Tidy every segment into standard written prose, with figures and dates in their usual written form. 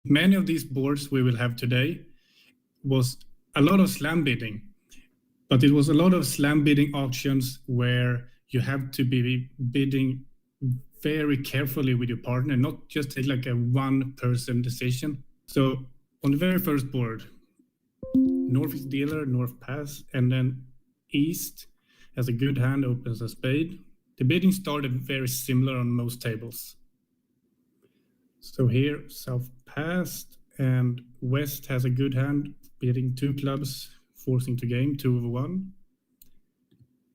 Many of these boards we will have today was a lot of slam bidding, but it was a lot of slam bidding auctions where you have to be bidding very carefully with your partner, not just take like a one-person decision. So on the very first board, North is dealer, North pass, and then East has a good hand, opens a spade. The bidding started very similar on most tables. So here, South passed, and West has a good hand, bidding 2 clubs, forcing to game 2/1.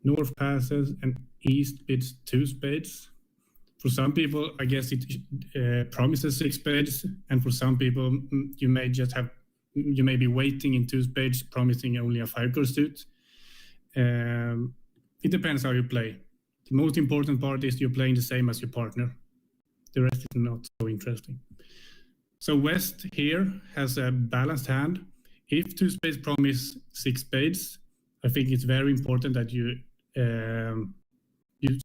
North passes, and East bids 2 spades. For some people, I guess it promises 6 spades, and for some people, you may be waiting in 2 spades, promising only a 5-card suit. It depends how you play. The most important part is you're playing the same as your partner. The rest is not so interesting. So West here has a balanced hand. If 2 spades promise 6 spades, I think it's very important that you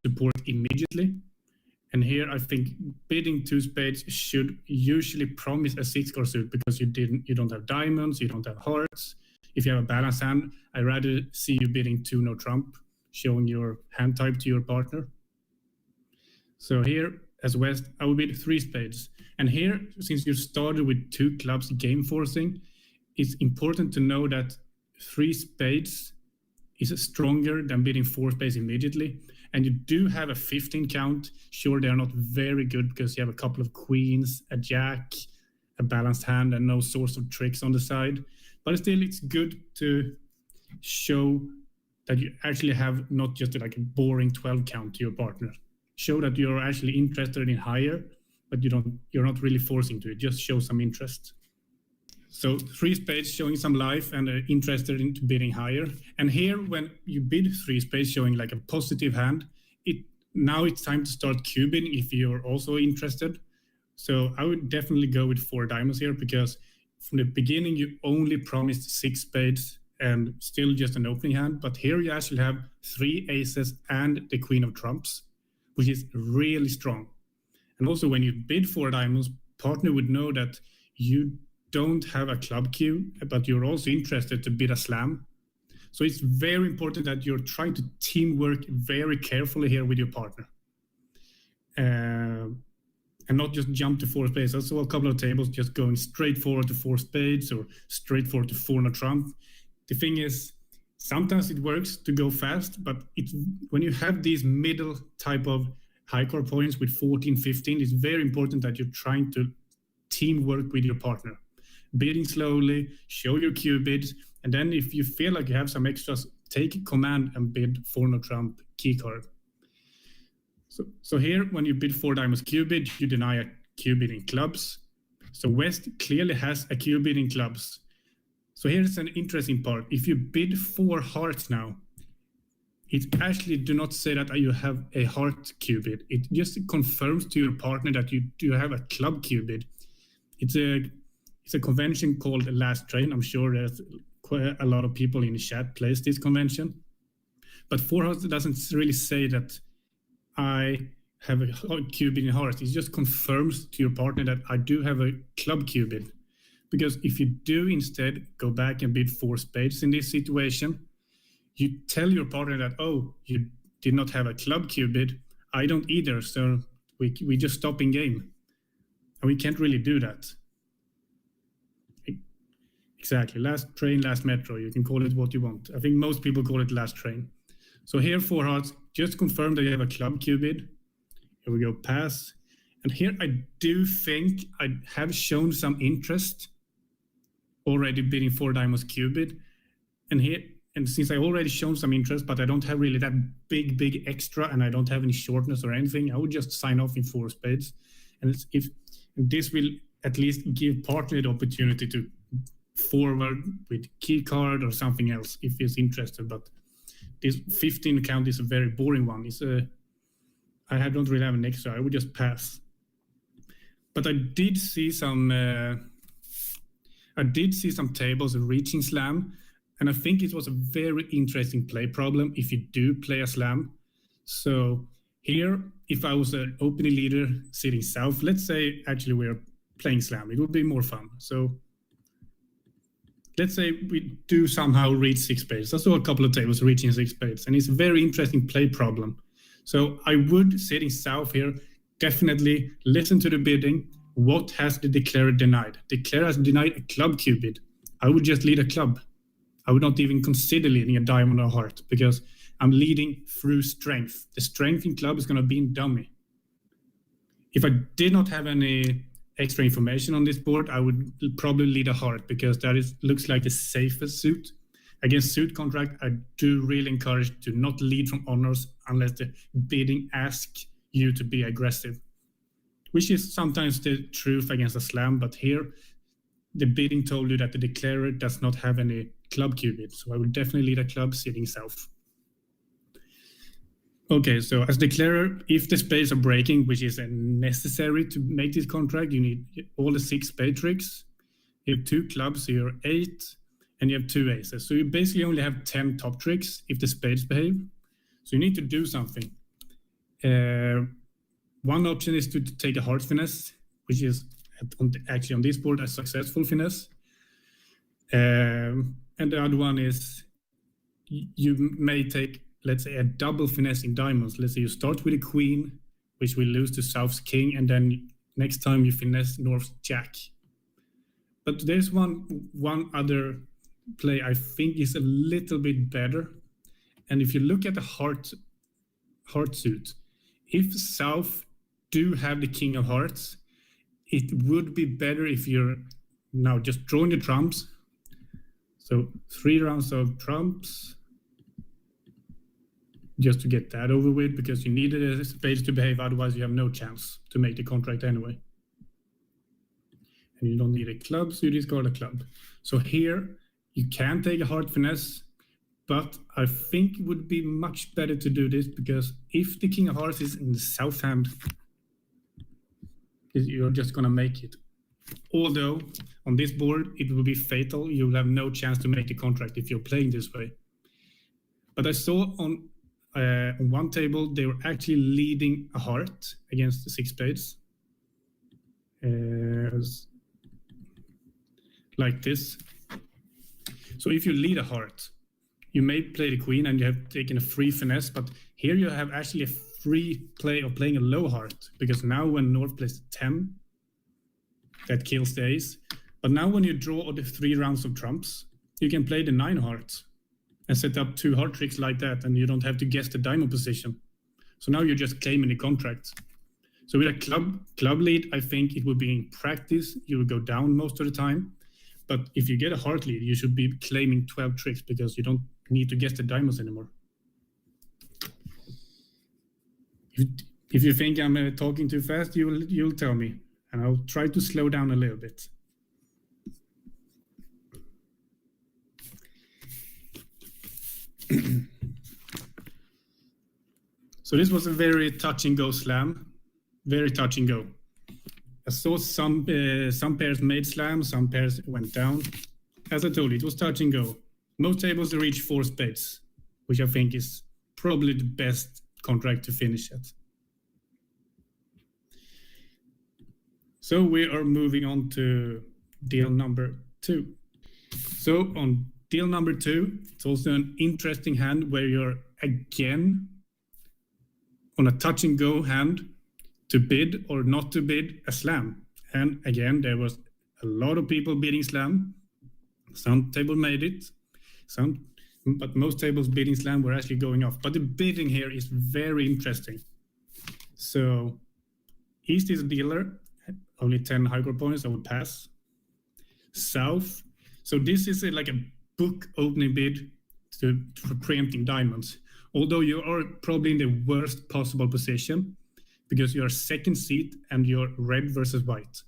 support immediately. And here I think bidding 2 spades should usually promise a 6-card suit because you don't have diamonds, you don't have hearts. If you have a balanced hand, I'd rather see you bidding 2 no trump, showing your hand type to your partner. So here, as West, I will bid 3 spades. And here, since you started with 2 clubs game forcing, it's important to know that 3 spades is stronger than bidding 4 spades immediately. And you do have a 15 count. Sure, they're not very good because you have a couple of queens, a jack, a balanced hand, and no source of tricks on the side. But still, it's good to show that you actually have not just like a boring 12 count to your partner. Show that you're actually interested in higher, but you're not really forcing to it. Just show some interest. So 3 spades showing some life and interested in bidding higher. And here, when you bid 3 spades showing like a positive hand, now it's time to start cubing if you're also interested. So I would definitely go with 4 diamonds here because from the beginning you only promised 6 spades and still just an opening hand. But here you actually have 3 aces and the queen of trumps, which is really strong. And also when you bid 4 diamonds, partner would know that you don't have a club cue, but you're also interested to bid a slam. So it's very important that you're trying to teamwork very carefully here with your partner. And not just jump to 4 spades. I saw a couple of tables just going straight forward to 4 spades or straight forward to 4 no trump. The thing is, sometimes it works to go fast, but when you have these middle type of high card points with 14, 15, it's very important that you're trying to teamwork with your partner. Bidding slowly, show your cue bids, and then if you feel like you have some extras, take command and bid 4 no trump key card. So here, when you bid 4 diamonds cue bid, you deny a cue bid in clubs. So West clearly has a cue bid in clubs. So here's an interesting part. If you bid 4 hearts now, it actually do not say that you have a heart cue bid. It just confirms to your partner that you do have a club cue bid. It's a convention called Last Train. I'm sure there's quite a lot of people in the chat plays this convention. But 4 hearts doesn't really say that I have a cue bid in hearts. It just confirms to your partner that I do have a club cue bid. Because if you do instead go back and bid 4 spades in this situation, you tell your partner that, oh, you did not have a club cue bid. I don't either, so we just stop in game. And we can't really do that. Exactly, last train, last metro. You can call it what you want. I think most people call it last train. So here 4 hearts, just confirm that you have a club cue bid. Here we go, pass. And here I do think I have shown some interest already bidding 4 diamonds cue bid. And since I already shown some interest, but I don't have really that big extra and I don't have any shortness or anything, I would just sign off in 4 spades. And this will at least give partner the opportunity to forward with key card or something else if he's interested. But this 15 count is a very boring one. I don't really have an extra. I would just pass. But I did see some tables reaching slam, and I think it was a very interesting play problem if you do play a slam. So here, if I was an opening leader sitting south, let's say actually we're playing slam. It would be more fun. So let's say we do somehow reach 6 spades. I saw a couple of tables reaching 6 spades, and it's a very interesting play problem. So I would, sitting south here, definitely listen to the bidding. What has the declarer denied? Declarer has denied a club cue bid. I would just lead a club. I would not even consider leading a diamond or a heart, because I'm leading through strength. The strength in club is going to be in dummy. If I did not have any extra information on this board, I would probably lead a heart, because that looks like the safest suit. Against suit contract, I do really encourage to not lead from honors unless the bidding asks you to be aggressive, which is sometimes the truth against a slam. But here, the bidding told you that the declarer does not have any club cue bid. So I would definitely lead a club sitting south. Okay, so as declarer, if the spades are breaking, which is necessary to make this contract, you need all the 6 spade tricks. You have 2 clubs, so you're 8, and you have 2 aces. So you basically only have 10 top tricks if the spades behave. So you need to do something. One option is to take a heart finesse, which is actually on this board a successful finesse. And the other one is you may take, let's say, a double finesse in diamonds. Let's say you start with a queen, which will lose to South's king, and then next time you finesse North's jack. But there's one other play I think is a little bit better. And if you look at the heart suit, if South do have the king of hearts, it would be better if you're now just drawing the trumps. So 3 rounds of trumps, just to get that over with, because you need the spades to behave, otherwise you have no chance to make the contract anyway. And you don't need a club, so you discard a club. So here, you can take a heart finesse, but I think it would be much better to do this, because if the king of hearts is in the south hand, you're just going to make it. Although, on this board, it will be fatal. You will have no chance to make the contract if you're playing this way. But I saw on one table, they were actually leading a heart against the 6 spades. Like this. So if you lead a heart, you may play the queen and you have taken a free finesse, but here you have actually a free play of playing a low heart, because now when North plays 10, that kills the ace. But now when you draw all the 3 rounds of trumps, you can play the 9 hearts and set up 2 heart tricks like that, and you don't have to guess the diamond position. So now you're just claiming the contract. So with a club lead, I think it would be in practice, you would go down most of the time. But if you get a heart lead, you should be claiming 12 tricks, because you don't need to guess the diamonds anymore. If you think I'm talking too fast, you'll tell me, and I'll try to slow down a little bit. So this was a very touch and go slam, very touch and go. I saw some pairs made slam, some pairs went down. As I told you, it was touch and go. Most tables reach 4 spades, which I think is probably the best contract to finish at. So we are moving on to deal number 2. So on deal number 2, it's also an interesting hand where you're again on a touch and go hand to bid or not to bid a slam. And again, there was a lot of people bidding slam. Some table made it, but most tables bidding slam were actually going off. But the bidding here is very interesting. So East is a dealer, only 10 higher points, I would pass. South, so this is like a book opening bid for preempting diamonds. Although you are probably in the worst possible position, because you're second seat and you're red versus white,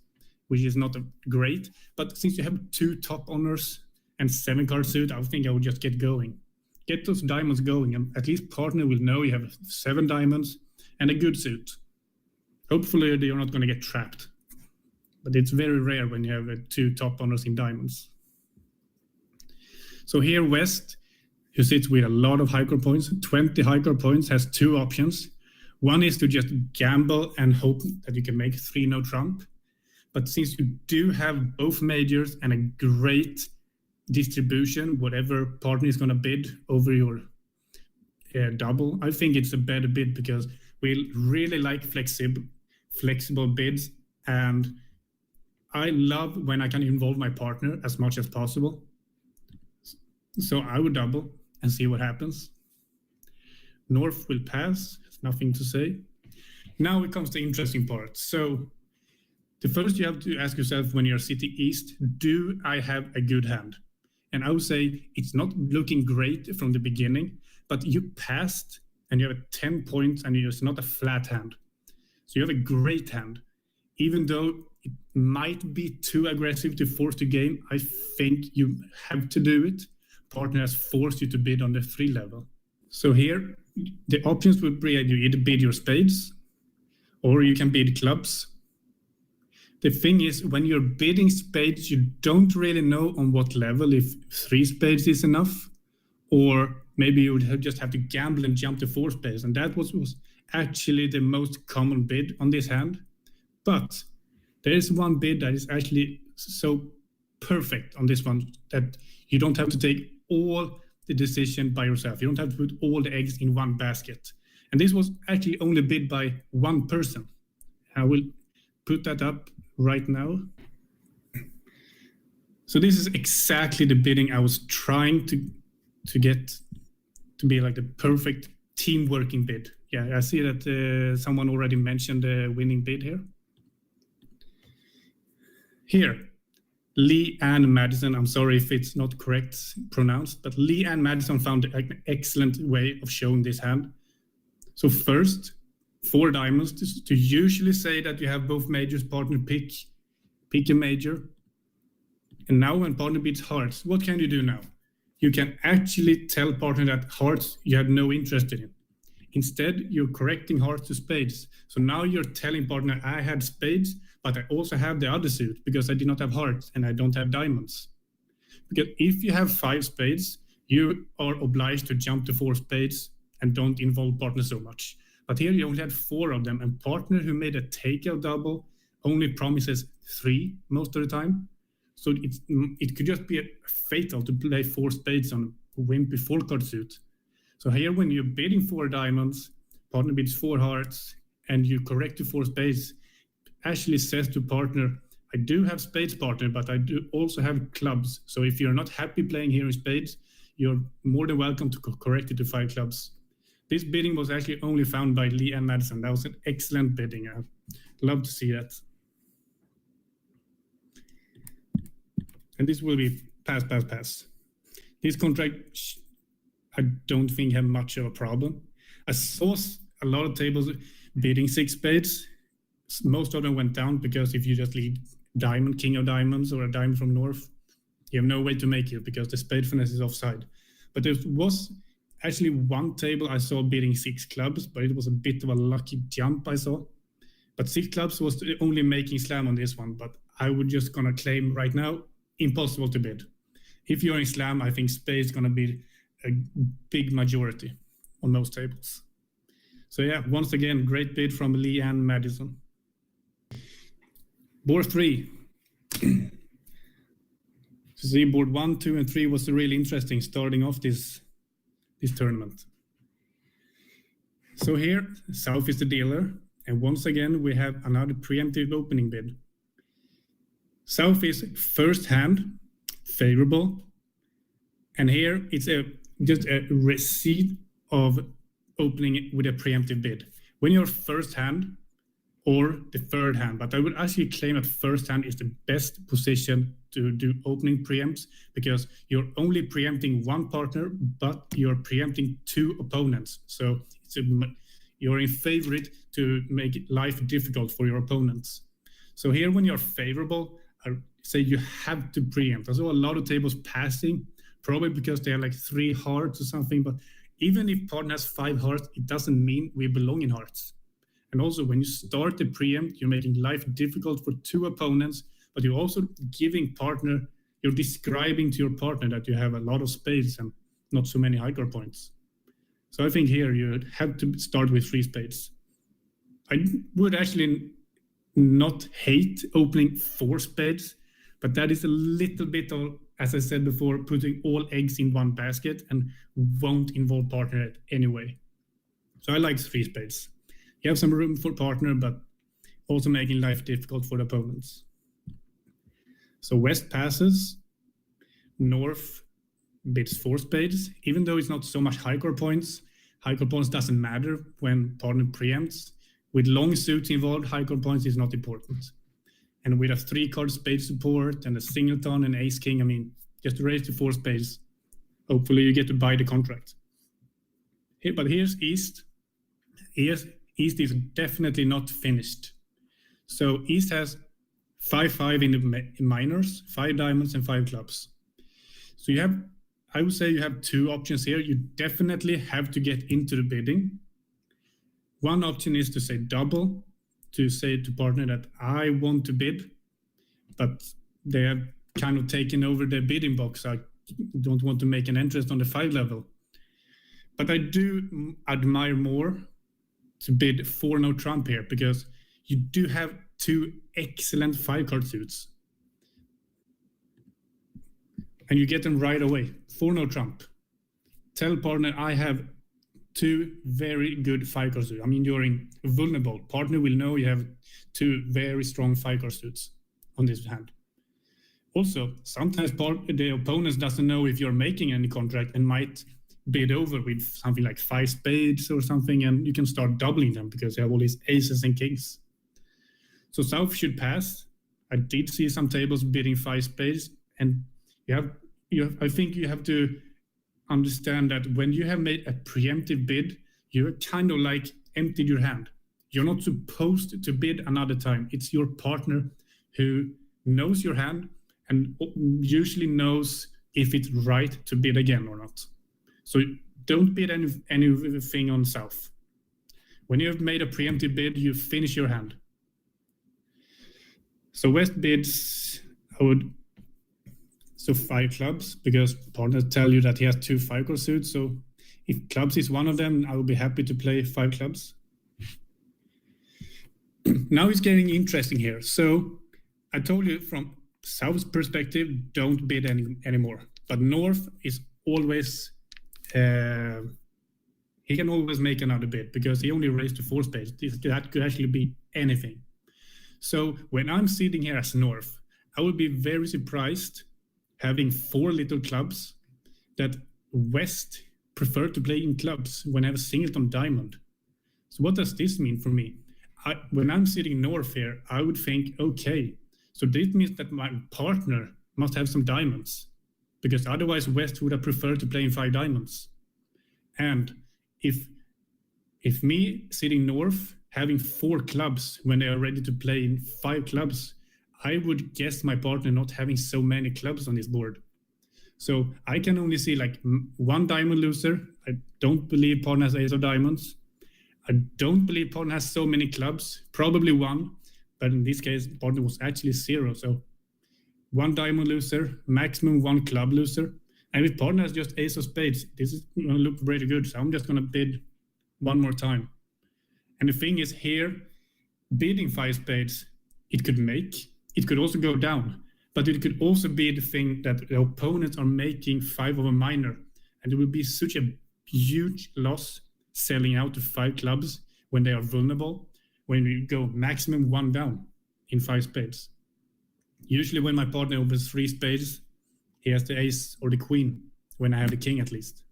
which is not great. But since you have 2 top honors and 7 card suit, I think I would just get going. Get those diamonds going, and at least partner will know you have 7 diamonds and a good suit. Hopefully you're not going to get trapped. But it's very rare when you have 2 top honors in diamonds. So here West, who sits with a lot of high card points, 20 high card points, has 2 options. One is to just gamble and hope that you can make 3 no trump. But since you do have both majors and a great distribution, whatever partner is going to bid over your double, I think it's a better bid because we really like flexible bids, and I love when I can involve my partner as much as possible. So I would double and see what happens. North will pass, nothing to say. Now it comes to the interesting part. So the first you have to ask yourself when you're sitting east, do I have a good hand? And I would say it's not looking great from the beginning, but you passed and you have 10 points and it's not a flat hand. So you have a great hand. Even though it might be too aggressive to force the game, I think you have to do it. Partner has forced you to bid on the 3 level. So here, the options would be you either bid your spades or you can bid clubs. The thing is, when you're bidding spades, you don't really know on what level, if 3 spades is enough, or maybe you would just have to gamble and jump to 4 spades. And that was actually the most common bid on this hand. But there is one bid that is actually so perfect on this one that you don't have to take all the decision by yourself. You don't have to put all the eggs in one basket. And this was actually only bid by one person. I will put that up right now. So this is exactly the bidding I was trying to get to be like the perfect team working bid. Yeah, I see that someone already mentioned the winning bid here. Here, Lee Ann Madison, I'm sorry if it's not correct pronounced, but Lee Ann Madison found an excellent way of showing this hand. So first, 4 diamonds to usually say that you have both majors, partner pick a major. And now when partner beats hearts, what can you do now? You can actually tell partner that hearts you have no interest in. Instead, you're correcting hearts to spades. So now you're telling partner, I had spades, but I also have the other suit because I did not have hearts and I don't have diamonds. Because if you have 5 spades, you are obliged to jump to 4 spades and don't involve partner so much. But here you only had 4 of them, and partner who made a takeout double only promises 3 most of the time. So it could just be fatal to play 4 spades on a wimpy 4-card suit. So here when you're bidding 4 diamonds, partner bids 4 hearts, and you correct to 4 spades, actually says to partner, I do have spades, partner, but I do also have clubs. So if you're not happy playing here in spades, you're more than welcome to correct it to 5 clubs. This bidding was actually only found by Lee and Madison. That was an excellent bidding. I'd love to see that. And this will be pass. This contract, I don't think have much of a problem. I saw a lot of tables bidding 6 spades. Most of them went down because if you just lead diamond, king of diamonds, or a diamond from north, you have no way to make it because the spade finesse is offside. But there was actually one table I saw bidding 6 clubs, but it was a bit of a lucky jump I saw. But 6 clubs was the only making slam on this one, but I would just gonna claim right now, impossible to bid. If you're in slam, I think spade is gonna be a big majority on most tables. So yeah, once again, great bid from Lee and Madison. Board 3. So see, board 1, 2, and 3 was really interesting starting off this tournament. So here, South is the dealer, and once again we have another preemptive opening bid. South is first hand, favorable, and here it's just a receipt of opening with a preemptive bid. When you're first hand or the third hand, but I would actually claim that first hand is the best position to do opening preempts because you're only preempting one partner, but you're preempting 2 opponents. So you're in favorite to make life difficult for your opponents. So here when you're favorable, I say you have to preempt. I saw a lot of tables passing, probably because they have like 3 hearts or something, but even if partner has 5 hearts, it doesn't mean we belong in hearts. And also when you start the preempt, you're making life difficult for 2 opponents, but you're also giving partner, you're describing to your partner that you have a lot of spades and not so many high card points. So I think here you have to start with 3 spades. I would actually not hate opening 4 spades, but that is a little bit of, as I said before, putting all eggs in one basket and won't involve partner anyway. So I like 3 spades. You have some room for partner, but also making life difficult for the opponents. So West passes, North bids 4 spades, even though it's not so much high card points. High card points doesn't matter when partner preempts. With long suits involved, high card points is not important. And with a 3-card spade support and a singleton and ace king, I mean, just raise to 4 spades. Hopefully you get to buy the contract. But here's East. East is definitely not finished. So East has 5-5 in the minors, 5 diamonds and 5 clubs. So you have, I would say you have 2 options here. You definitely have to get into the bidding. One option is to say double, to say to partner that I want to bid, but they have kind of taken over the bidding box. I don't want to make an interest on the 5 level. But I do admire more to bid 4 no trump here, because you do have 2 excellent 5-card suits. And you get them right away. 4 no trump. Tell partner I have 2 very good 5-card suits. I mean, you're invulnerable. Partner will know you have 2 very strong 5-card suits on this hand. Also, sometimes the opponent doesn't know if you're making any contract and might bid over with something like 5 spades or something, and you can start doubling them because you have all these aces and kings. So South should pass. I did see some tables bidding 5 spades, and I think you have to understand that when you have made a preemptive bid, you're kind of like emptied your hand. You're not supposed to bid another time. It's your partner who knows your hand and usually knows if it's right to bid again or not. So don't bid anything on South. When you have made a preemptive bid, you finish your hand. So West bids, so 5 clubs, because partners tell you that he has 2 5-card suits. So if clubs is one of them, I would be happy to play 5 clubs. Now it's getting interesting here. So I told you from South's perspective, don't bid anymore. But North is always, he can always make another bid because he only raised to 4 spades. That could actually be anything. So when I'm sitting here as North, I would be very surprised having 4 little clubs that West prefer to play in clubs when I have a singleton diamond. So what does this mean for me? When I'm sitting North here, I would think, okay, so this means that my partner must have some diamonds, because otherwise West would have preferred to play in 5 diamonds. And if me sitting North having 4 clubs when they are ready to play in 5 clubs, I would guess my partner not having so many clubs on his board. So I can only see like 1 diamond loser. I don't believe partner has ace of diamonds. I don't believe partner has so many clubs, probably 1, but in this case, partner was actually 0. So 1 diamond loser, maximum 1 club loser. And if partner has just ace of spades, this is going to look very good. So I'm just going to bid 1 more time. And the thing is here, bidding 5 spades, it could make, it could also go down, but it could also be the thing that the opponents are making 5 of a minor. And it will be such a huge loss selling out to 5 clubs when they are vulnerable, when we go maximum 1 down in 5 spades. Usually when my partner opens 3 spades, he has the ace or the queen, when I have the king at least.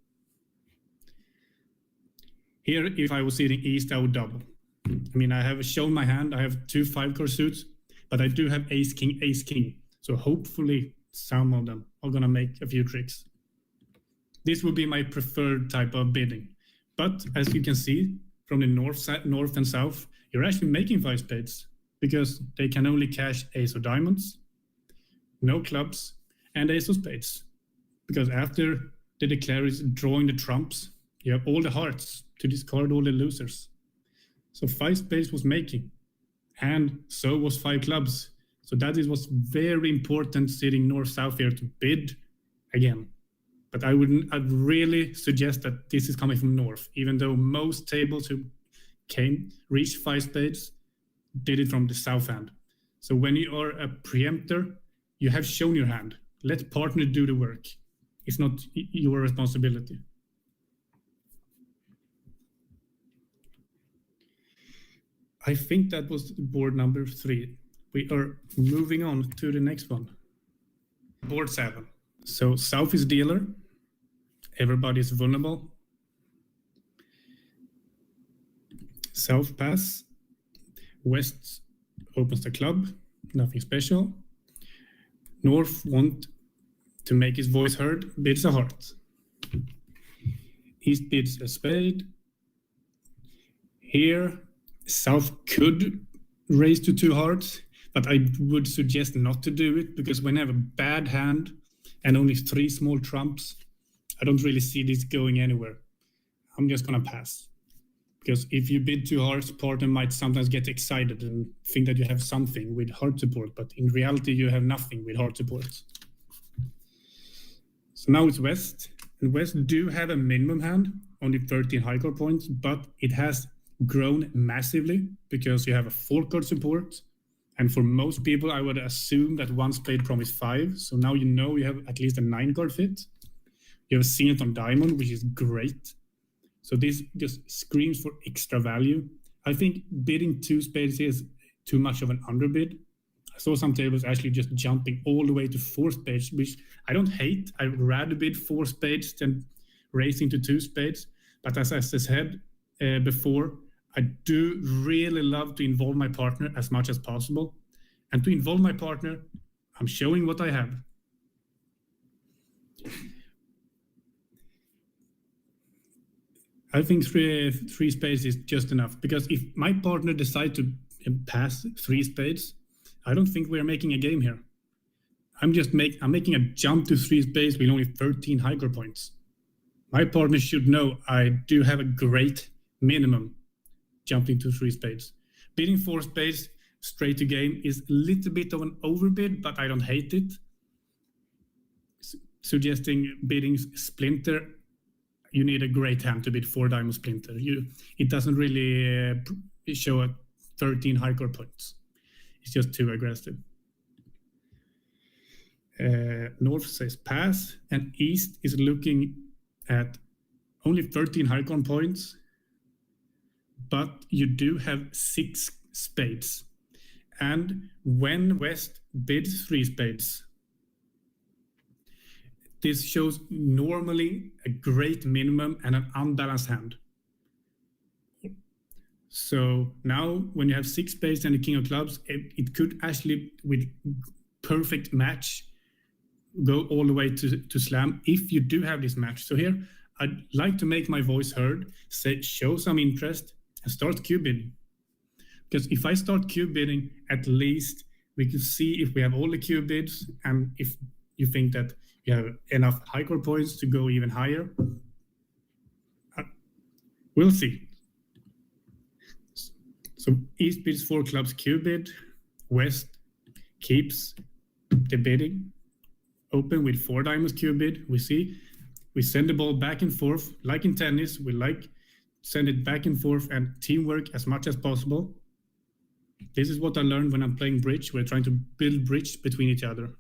Here, if I was sitting East, I would double. I mean, I have shown my hand. I have 2 5-card suits, but I do have ace, king. So hopefully some of them are going to make a few tricks. This would be my preferred type of bidding. But as you can see from the north and south, you're actually making 5 spades because they can only cash ace of diamonds, no clubs, and ace of spades. Because after the declare is drawing the trumps, you have all the hearts to discard all the losers. So 5 spades was making, and so was 5 clubs. So that is what's very important sitting north-south here to bid again. But I'd really suggest that this is coming from north, even though most tables who reached 5 spades did it from the south hand. So when you are a preemptor, you have shown your hand. Let partner do the work. It's not your responsibility. I think that was board number 3. We are moving on to the next one. Board 7. So south is dealer. Everybody is vulnerable. South pass. West opens the club. Nothing special. North want to make his voice heard. Bids a heart. East bids a spade. Here, South could raise to 2 hearts, but I would suggest not to do it, because when I have a bad hand and only 3 small trumps, I don't really see this going anywhere. I'm just gonna pass. Because if you bid 2 hearts, partner might sometimes get excited and think that you have something with heart support, but in reality you have nothing with heart support. So now it's West, and West do have a minimum hand, only 13 high card points, but it has grown massively because you have a 4 card support. And for most people, I would assume that 1 spade promise 5. So now you know you have at least a 9 card fit. You have seen it on diamond, which is great. So this just screams for extra value. I think bidding 2 spades is too much of an underbid. I saw some tables actually just jumping all the way to 4 spades, which I don't hate. I'd rather bid 4 spades than racing to 2 spades. But as I said before, I do really love to involve my partner as much as possible. And to involve my partner, I'm showing what I have. I think three spades is just enough, because if my partner decides to pass 3 spades, I don't think we're making a game here. I'm making a jump to 3 spades with only 13 high card points. My partner should know I do have a great minimum jumping to 3 spades. Bidding 4 spades straight to game is a little bit of an overbid, but I don't hate it. Suggesting bidding splinter, you need a great hand to bid 4 diamond splinter. It doesn't really show a 13 high card points. It's just too aggressive. North says pass, and East is looking at only 13 high card points, but you do have 6 spades. And when West bids 3 spades, this shows normally a great minimum and an unbalanced hand. So now when you have 6 spades and the king of clubs, it could actually, with perfect match, go all the way to slam if you do have this match. So here, I'd like to make my voice heard, show some interest, and start cube bidding. Because if I start cube bidding, at least we can see if we have all the cube bids, and if you think that you have enough high card points to go even higher. We'll see. So East bids 4 clubs cube bid. West keeps the bidding open with 4 diamonds cube bid. We see we send the ball back and forth like in tennis. We send it back and forth and teamwork as much as possible. This is what I learned when I'm playing bridge. We're trying to build bridge between each other.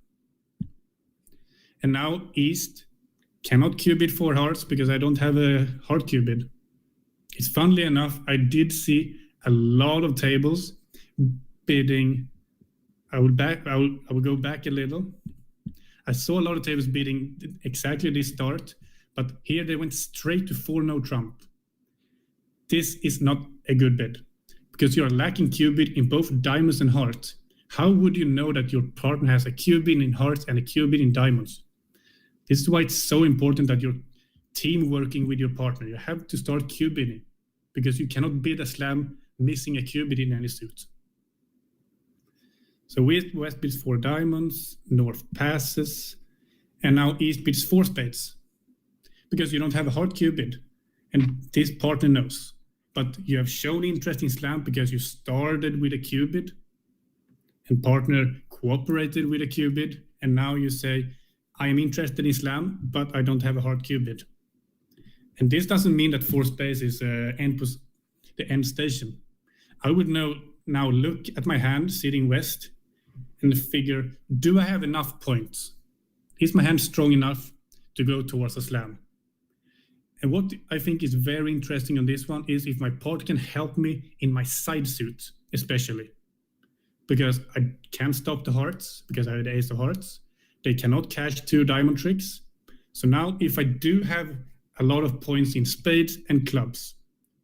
And now East cannot cube bid 4 hearts because I don't have a heart cube bid. It's funnily enough, I did see a lot of tables bidding. I will go back a little. I saw a lot of tables bidding exactly this start, but here they went straight to 4 no trump. This is not a good bid because you're lacking cube bid in both diamonds and hearts. How would you know that your partner has a cube bid in hearts and a cube bid in diamonds? This is why it's so important that you're team working with your partner. You have to start cube bidding because you cannot bid a slam missing a cube bid in any suit. So West bids 4 diamonds, North passes, and now East bids 4 spades because you don't have a hard cube bid, and this partner knows. But you have shown interest in slam because you started with a cube bid, and partner cooperated with a cube bid, and now you say, I am interested in slam, but I don't have a hard cube bid. And this doesn't mean that 4 spades is the end station. I would know now look at my hand sitting west and figure, do I have enough points? Is my hand strong enough to go towards a slam? And what I think is very interesting on this one is if my partner can help me in my side suit, especially. Because I can't stop the hearts, because I have the ace of hearts. They cannot cash 2 diamond tricks. So now if I do have a lot of points in spades and clubs,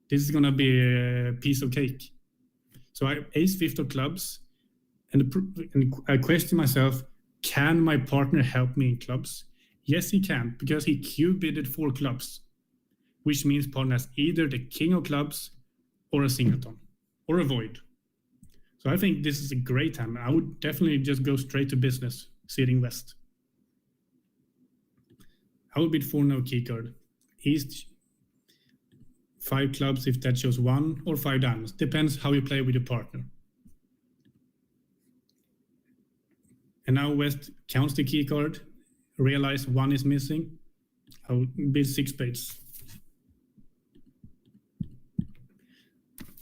this is going to be a piece of cake. So I have ace fifth of clubs, and I question myself, can my partner help me in clubs? Yes, he can, because he Q-bidded 4 clubs, which means partner has either the king of clubs or a singleton or a void. So I think this is a great hand. I would definitely just go straight to business, sitting west. I would bid 4 no keycard. East 5 clubs if that shows 1 or 5 diamonds. Depends how you play with your partner. And now west counts the keycard, realize 1 is missing. I would bid 6 spades.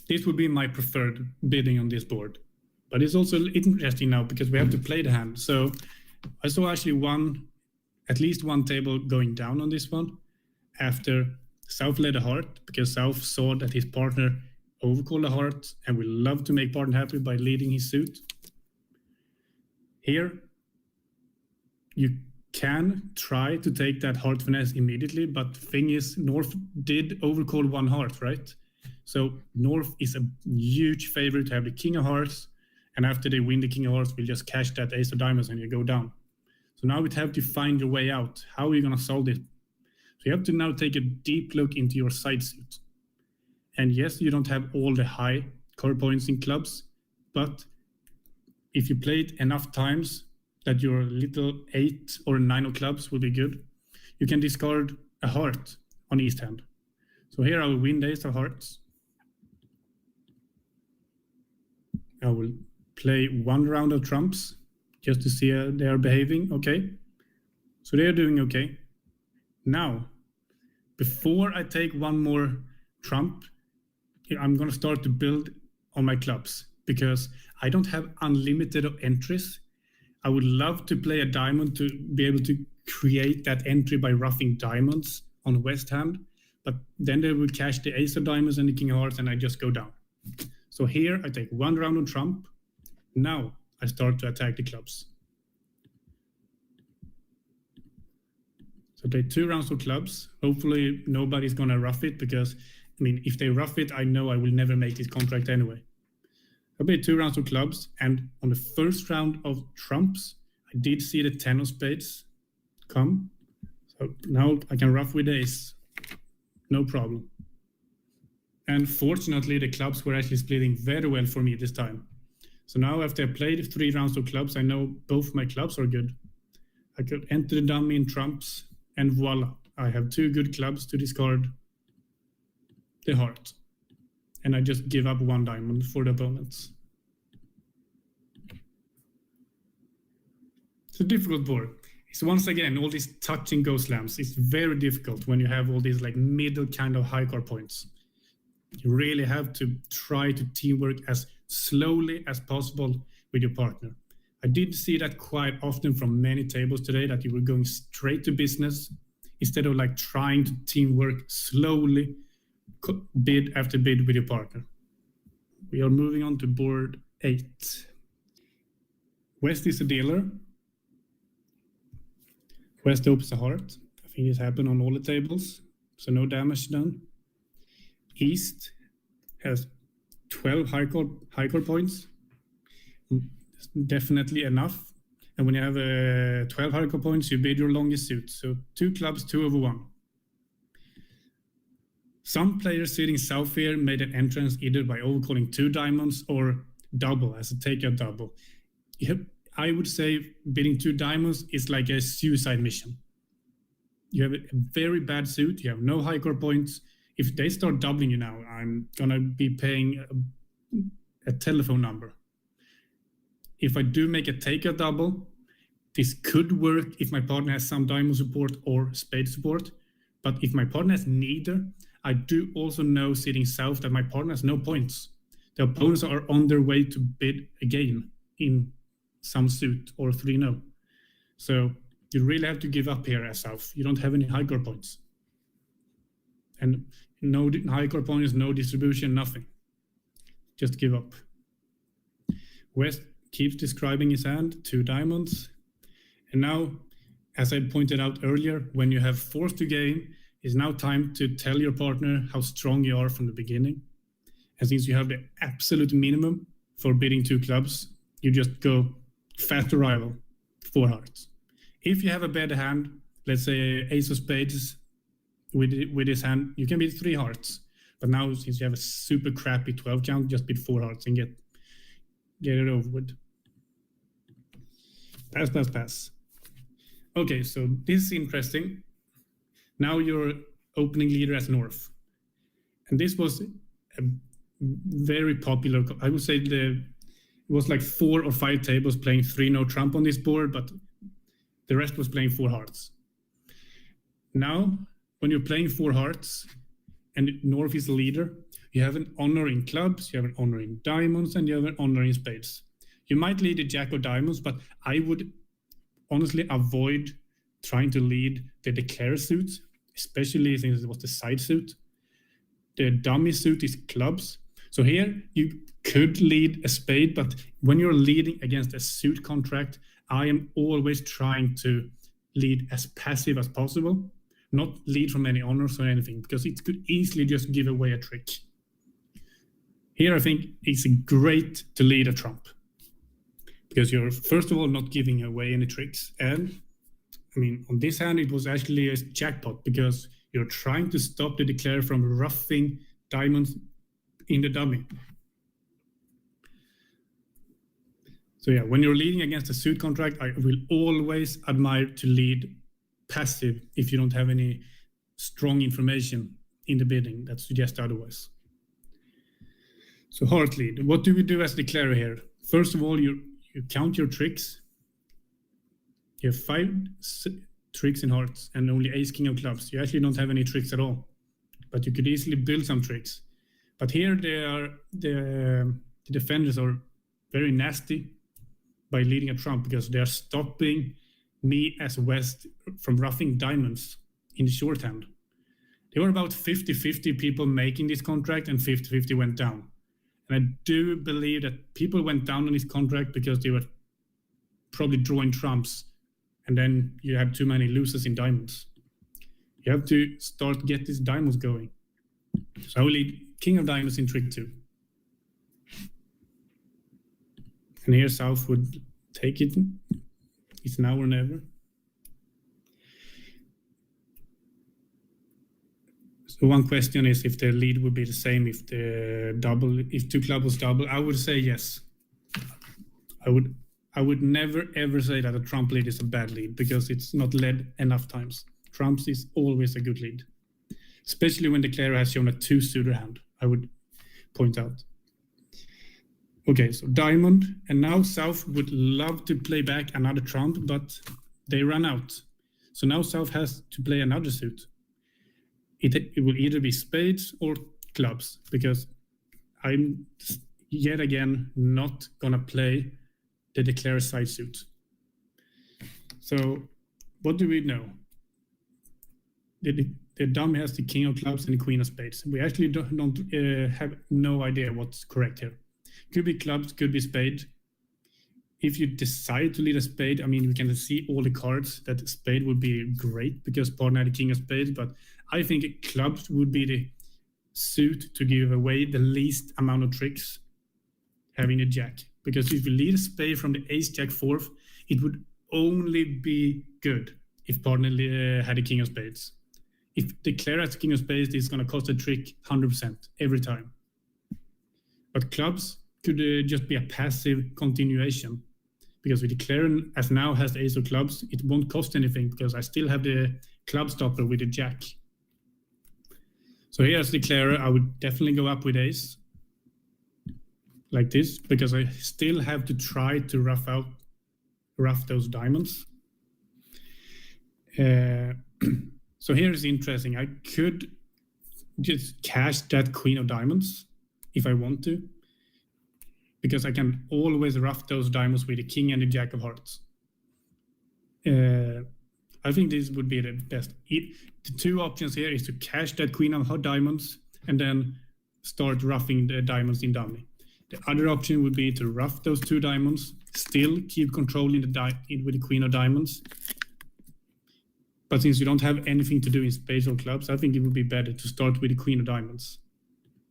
This would be my preferred bidding on this board. But it's also interesting now because we have to play the hand. So I saw actually at least one table going down on this one after South led a heart, because South saw that his partner overcalled a heart and will love to make partner happy by leading his suit. Here, you can try to take that heart finesse immediately, but the thing is, North did overcall 1 heart, right? So North is a huge favorite to have the king of hearts, and after they win the king of hearts, we'll just cash that ace of diamonds and you go down. So now we have to find your way out. How are you going to solve this? So you have to now take a deep look into your side suit. And yes, you don't have all the high core points in clubs, but if you play it enough times that your little 8 or 9 of clubs will be good, you can discard a heart on east hand. So here I will win the ace of hearts. I will play 1 round of trumps just to see how they are behaving. Okay, so they are doing okay. Now, before I take 1 more trump, I'm going to start to build on my clubs because I don't have unlimited entries. I would love to play a diamond to be able to create that entry by roughing diamonds on west hand, but then they will cash the ace of diamonds and the king of hearts and I just go down. So here I take 1 round on trump. Now I start to attack the clubs. So I play 2 rounds of clubs. Hopefully nobody's going to rough it because, I mean, if they rough it, I know I will never make this contract anyway. I played 2 rounds of clubs, and on the first round of trumps, I did see the 10 of spades come. So now I can rough with ace, no problem. And fortunately, the clubs were actually splitting very well for me this time. So now after I played 3 rounds of clubs, I know both my clubs are good. I could enter the dummy in trumps, and voila, I have 2 good clubs to discard the heart. And I just give up 1 diamond for the opponents. It's a difficult board. It's once again, all these touch and go slams. It's very difficult when you have all these like middle kind of high card points. You really have to try to teamwork as slowly as possible with your partner. I did see that quite often from many tables today, that you were going straight to business instead of like trying to teamwork slowly, bid after bid with your partner. We are moving on to board 8. West is a dealer. West opens a heart. I think it's happened on all the tables, so no damage done. East has 12 high card points. Definitely enough. And when you have 12 high card points, you bid your longest suit. So 2 clubs, 2 over 1. Some players sitting south here made an entrance either by overcalling 2 diamonds or double as a takeout double. I would say bidding 2 diamonds is like a suicide mission. You have a very bad suit. You have no high card points. If they start doubling you now, I'm going to be paying a telephone number. If I do make a takeout double, this could work if my partner has some diamond support or spade support. But if my partner has neither, I do also know sitting south that my partner has no points. the opponents are on their way to bid again in some suit or 3-0. So you really have to give up here as South. You don't have any high card points. And no high card points, no distribution, nothing. Just give up. West keeps describing his hand, 2 diamonds. And now, as I pointed out earlier, when you have forced to game, it's now time to tell your partner how strong you are from the beginning. And since you have the absolute minimum for bidding 2 clubs, you just go fast arrival, 4 hearts. If you have a better hand, let's say ace of spades with his hand, you can bid 3 hearts. But now, since you have a super crappy 12 count, just bid 4 hearts and get it over with. Pass. Okay, so this is interesting. Now you're opening leader as North. And this was a very popular, I would say it was like 4 or 5 tables playing 3-0 trump on this board, but the rest was playing 4 hearts. Now, when you're playing 4 hearts and North is the leader, you have an honor in clubs, you have an honor in diamonds, and you have an honor in spades. You might lead a jack of diamonds, but I would honestly avoid trying to lead the declare suit, especially since it was the side suit. The dummy suit is clubs. So here you could lead a spade, but when you're leading against a suit contract, I am always trying to lead as passive as possible, not lead from any honors or anything, because it could easily just give away a trick. Here I think it's great to lead a trump, because you're first of all not giving away any tricks. And I mean, on this hand, it was actually a jackpot because you're trying to stop the declare from roughing diamonds in the dummy. So yeah, when you're leading against a suit contract, I will always admire to lead passive if you don't have any strong information in the bidding that suggests otherwise. So heart lead, what do we do as declarer here? First of all, you count your tricks. You have 5 tricks in hearts and only ace king of clubs. You actually don't have any tricks at all, but you could easily build some tricks. But here the defenders are very nasty by leading a trump because they are stopping me as West from roughing diamonds in the shorthand. There were about 50-50 people making this contract and 50-50 went down. And I do believe that people went down on this contract because they were probably drawing trumps, and then you have too many losers in diamonds. You have to get these diamonds going. So I will lead king of diamonds in trick 2. And here South would take it. It's now or never. So one question is if the lead would be the same if 2 clubs was double. I would say yes. I would never ever say that a trump lead is a bad lead because it's not led enough times. Trumps is always a good lead, especially when the declarer has shown a 2-suited hand, I would point out. Okay, so diamond, and now South would love to play back another trump, but they ran out. So now South has to play another suit. It will either be spades or clubs, because I'm yet again not gonna play the declare side suit. So what do we know? The dummy has the king of clubs and the queen of spades. We actually don't have no idea what's correct here. Could be clubs, could be spade. If you decide to lead a spade, I mean, we can see all the cards that spade would be great because partner had the king of spades, but I think clubs would be the suit to give away the least amount of tricks having a jack. Because if you lead a spade from the ace jack 4th, it would only be good if partner had a king of spades. If declare as king of spades, it's going to cost a trick 100% every time. But clubs could just be a passive continuation. Because we declare as now has the ace of clubs, it won't cost anything because I still have the club stopper with the jack. So here as declarer, I would definitely go up with ace. Like this, because I still have to try to rough those diamonds. So here is interesting. I could just cash that queen of diamonds if I want to. because I can always ruff those diamonds with the king and the jack of hearts. I think this would be the best. The two options here is to cash that queen of diamonds and then start ruffing the diamonds in dummy. The other option would be to ruff those two diamonds, still keep controlling with the queen of diamonds. But since you don't have anything to do in spades or clubs, I think it would be better to start with the queen of diamonds.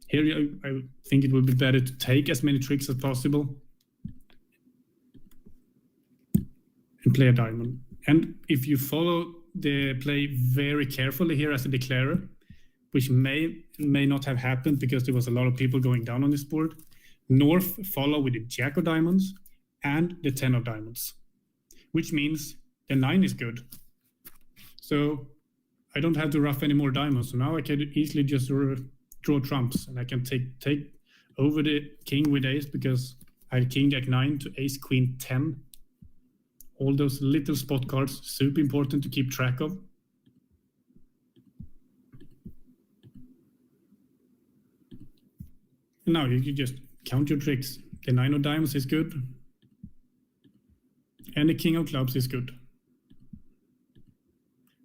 Here, I think it would be better to take as many tricks as possible and play a diamond. And if you follow the play very carefully here as a declarer, which may not have happened because there was a lot of people going down on this board, North follow with the jack of diamonds and the 10 of diamonds, which means the 9 is good. So I don't have to ruff any more diamonds. So now I can easily just draw trumps, and I can take over the king with ace because I had king jack 9 to ace queen 10. All those little spot cards, super important to keep track of. And now you can just count your tricks. The 9 of diamonds is good. And the king of clubs is good.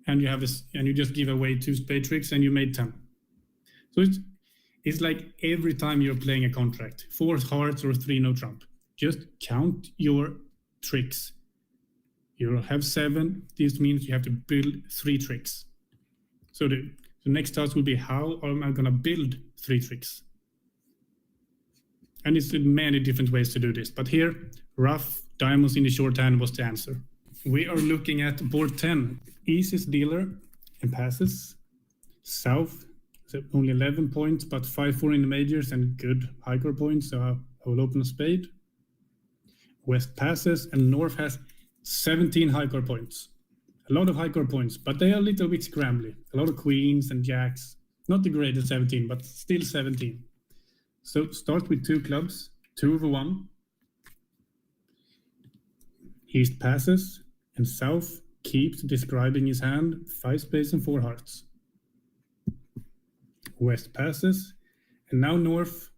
And you have this, and you just give away 2 spade tricks and you made 10. So it's like every time you're playing a contract, 4 hearts or 3 no trump, just count your tricks. You have 7. This means you have to build 3 tricks. So the next task will be, how am I going to build 3 tricks? And it's many different ways to do this. But here, rough diamonds in the short hand was the answer. We are looking at board 10. Easiest dealer and passes. South, only 11 points, but 5-4 in the majors and good high score points. So I will open a spade. West passes, and North has 17 high score points. A lot of high score points, but they are a little bit scrambly. A lot of queens and jacks. Not the greatest 17, but still 17. So start with 2 clubs, 2 over 1. East passes, and South keeps describing his hand, 5 spades and 4 hearts. West passes, and now North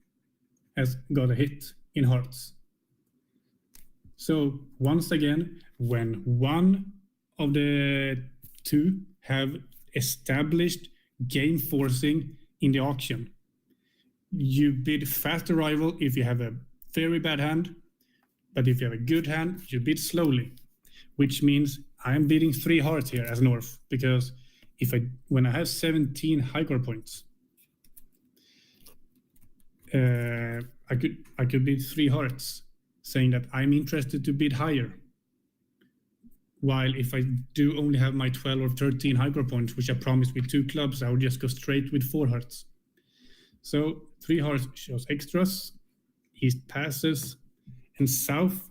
has got a hit in hearts. So once again, when one of the 2 have established game forcing in the auction, you bid fast arrival if you have a very bad hand, but if you have a good hand, you bid slowly, which means I'm bidding 3 hearts here as North, because when I have 17 high score points, I could bid 3 hearts, saying that I'm interested to bid higher. While if I do only have my 12 or 13 high score points, which I promised with 2 clubs, I would just go straight with 4 hearts. So 3 hearts shows extras, East passes, and South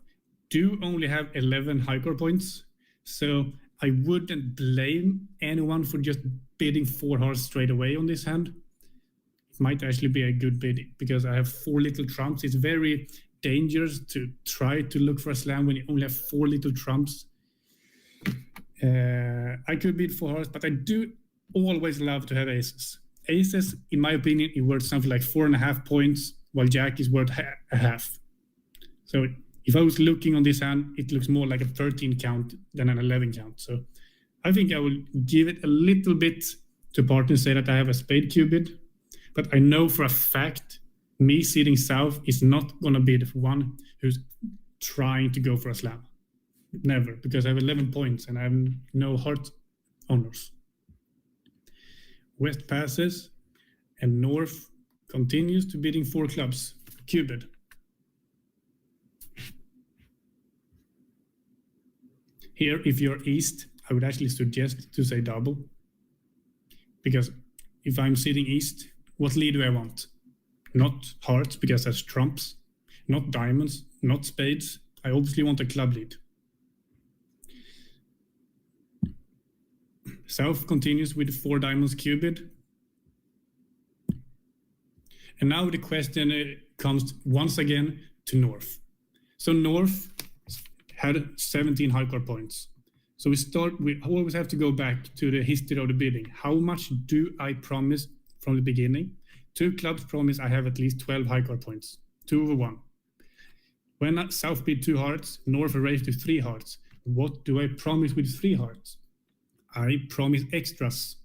do only have 11 high score points. So I wouldn't blame anyone for just bidding 4 hearts straight away on this hand. It might actually be a good bid because I have 4 little trumps. It's very dangerous to try to look for a slam when you only have 4 little trumps. I could bid 4 hearts, but I do always love to have aces. Aces, in my opinion, is worth something like 4.5 points, while Jack is worth a half. So if I was looking on this hand, it looks more like a 13 count than an 11 count. So I think I will give it a little bit to partner, say that I have a spade cube bid. But I know for a fact, me sitting South is not going to be the one who's trying to go for a slam. Never, because I have 11 points and I have no heart honors. West passes, and North continues to bidding 4 clubs, cubed. Here, if you're East, I would actually suggest to say double. Because if I'm sitting East, what lead do I want? Not hearts, because that's trumps. Not diamonds, not spades. I obviously want a club lead. South continues with 4 diamonds cubed. And now the question comes once again to North. So North had 17 high score points. So we always have to go back to the history of the bidding. How much do I promise from the beginning? 2 clubs promise I have at least 12 high score points, 2 over 1. When South bid 2 hearts, North raised to 3 hearts. What do I promise with 3 hearts? I promise extras.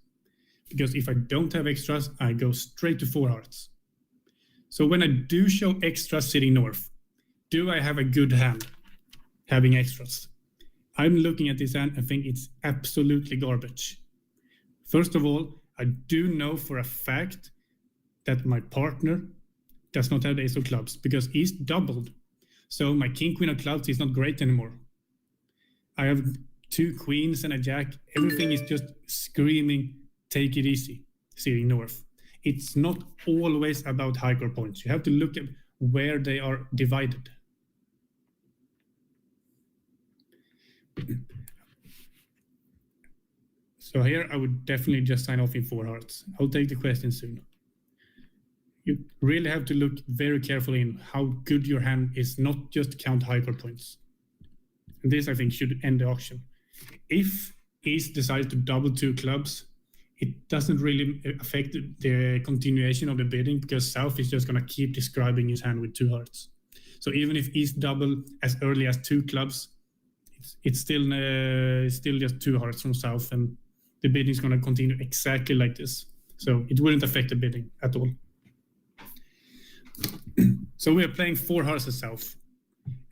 Because if I don't have extras, I go straight to 4 hearts. So when I do show extras sitting North, do I have a good hand having extras? I'm looking at this hand and think it's absolutely garbage. First of all, I do know for a fact that my partner does not have the ace of clubs because he's doubled. So my king, queen of clubs is not great anymore. I have 2 queens and a jack. Everything is just screaming, take it easy, sitting North. It's not always about higher points. You have to look at where they are divided. So here I would definitely just sign off in 4 hearts. I'll take the question soon. You really have to look very carefully in how good your hand is, not just count higher points. And this, I think, should end the auction. If East decides to double 2 clubs, it doesn't really affect the continuation of the bidding because South is just going to keep describing his hand with 2 hearts. So even if East double as early as 2 clubs, it's still just 2 hearts from South, and the bidding is going to continue exactly like this. So it wouldn't affect the bidding at all. So we are playing 4 hearts at South,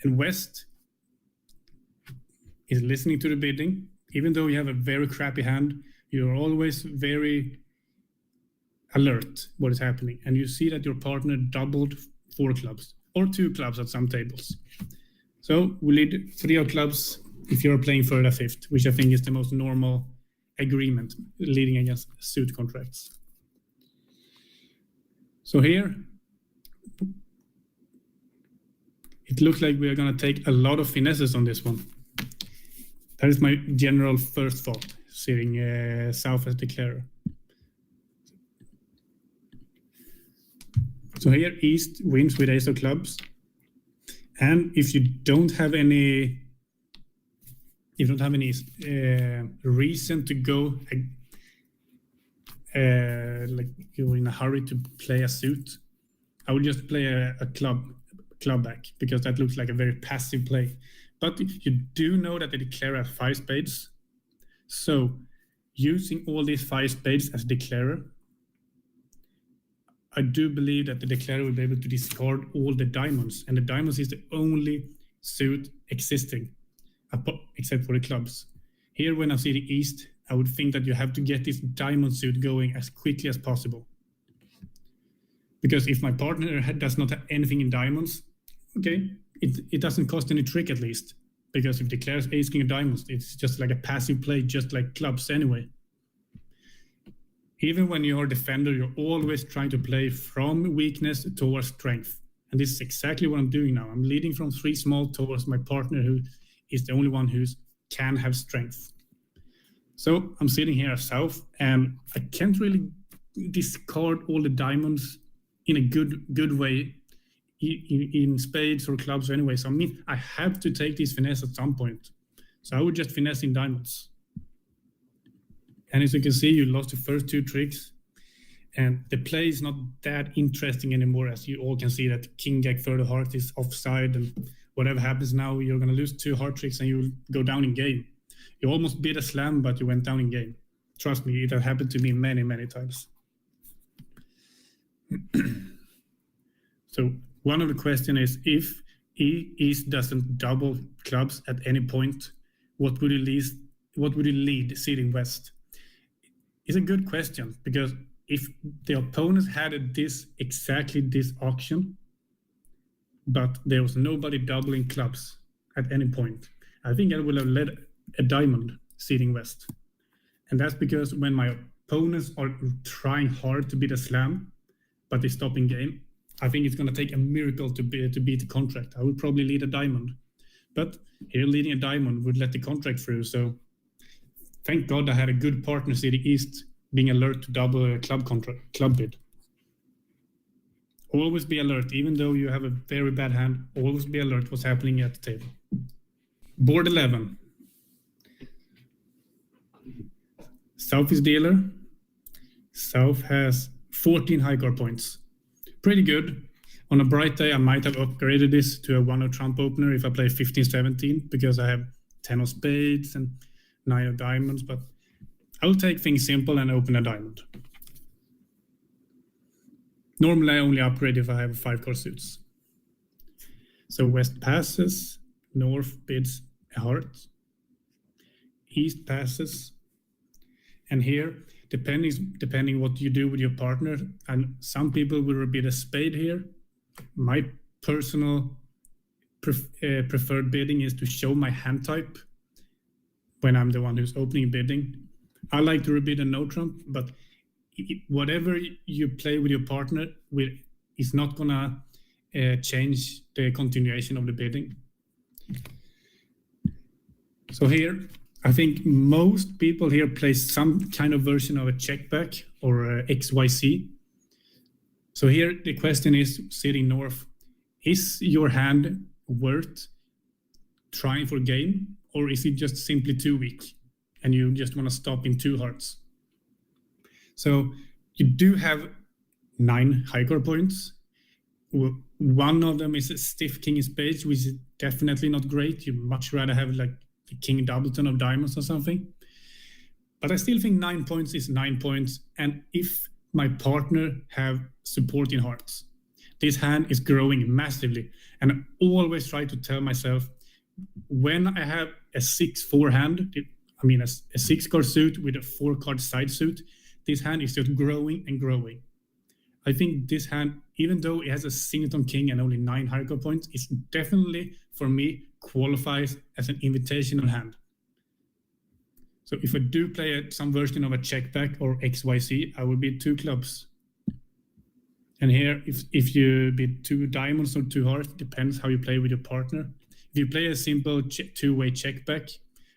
and West is listening to the bidding. Even though you have a very crappy hand, you're always very alert what is happening, and you see that your partner doubled 4 clubs or 2 clubs at some tables. So we lead 3 of clubs if you're playing third or fifth, which I think is the most normal agreement leading against suit contracts. So here it looks like we are going to take a lot of finesses on this one. That is my general first thought, sitting South as declarer. So here East wins with ace of clubs. And if you don't have any reason to go like you're in a hurry to play a suit, I would just play a club back because that looks like a very passive play. But you do know that the declarer has 5 spades. So using all these 5 spades as declarer, I do believe that the declarer will be able to discard all the diamonds, and the diamonds is the only suit existing, except for the clubs. Here, when I see the East, I would think that you have to get this diamond suit going as quickly as possible. Because if my partner does not have anything in diamonds, okay, it doesn't cost any trick at least. Because if declares ace king of diamonds, it's just like a passive play, just like clubs anyway. Even when you're a defender, you're always trying to play from weakness towards strength. And this is exactly what I'm doing now. I'm leading from 3 small towards my partner, who is the only one who can have strength. So I'm sitting here at South, and I can't really discard all the diamonds in a good way in spades or clubs anyway. So I mean, I have to take these finesse at some point. So I would just finesse in diamonds. And as you can see, you lost the first 2 tricks, and the play is not that interesting anymore, as you all can see that king jack third of hearts is offside, and whatever happens now, you're going to lose 2 hard tricks and you will go down in game. You almost bid a slam, but you went down in game. Trust me, it has happened to me many times. So one of the questions is, if East doesn't double clubs at any point, what would it lead sitting West? It's a good question, because if the opponent had exactly this auction, but there was nobody doubling clubs at any point, I think I would have led a diamond sitting West. And that's because when my opponents are trying hard to beat a slam, but they stop in game, I think it's going to take a miracle to beat the contract. I would probably lead a diamond. But here leading a diamond would let the contract through. So thank God I had a good partner sitting East being alert to double a club bid. Always be alert, even though you have a very bad hand, always be alert what's happening at the table. Board 11. South is dealer. South has 14 high card points. Pretty good. On a bright day, I might have upgraded this to a 1 of trump opener if I play 15-17, because I have 10 of spades and 9 of diamonds, but I'll take things simple and open a diamond. Normally, I only upgrade if I have 5-card suits. So west passes, north bids a heart, east passes, and here, depending what you do with your partner, and some people will bid a spade here. My personal preferred bidding is to show my hand type when I'm the one who's opening bidding. I like to rebid a no trump, but whatever you play with your partner is not gonna change the continuation of the bidding. So here, I think most people here play some kind of version of a check back or a XYC. So here the question is, sitting north, is your hand worth trying for game, or is it just simply too weak and you just want to stop in 2 hearts? So you do have 9 high card points. One of them is a stiff king of spades, which is definitely not great. You'd much rather have like the king doubleton of diamonds or something. But I still think 9 points is 9 points. And if my partner have support in hearts, this hand is growing massively. And I always try to tell myself, when I have a 6-4 hand, I mean a 6-card suit with a 4-card side suit, this hand is just growing and growing. I think this hand, even though it has a singleton king and only 9 high card points, is definitely, for me, qualifies as an invitational hand. So if I do play some version of a check back or XYC, I will bid 2 clubs. And here, if you bid 2 diamonds or 2 hearts, depends how you play with your partner. If you play a simple 2-way check back,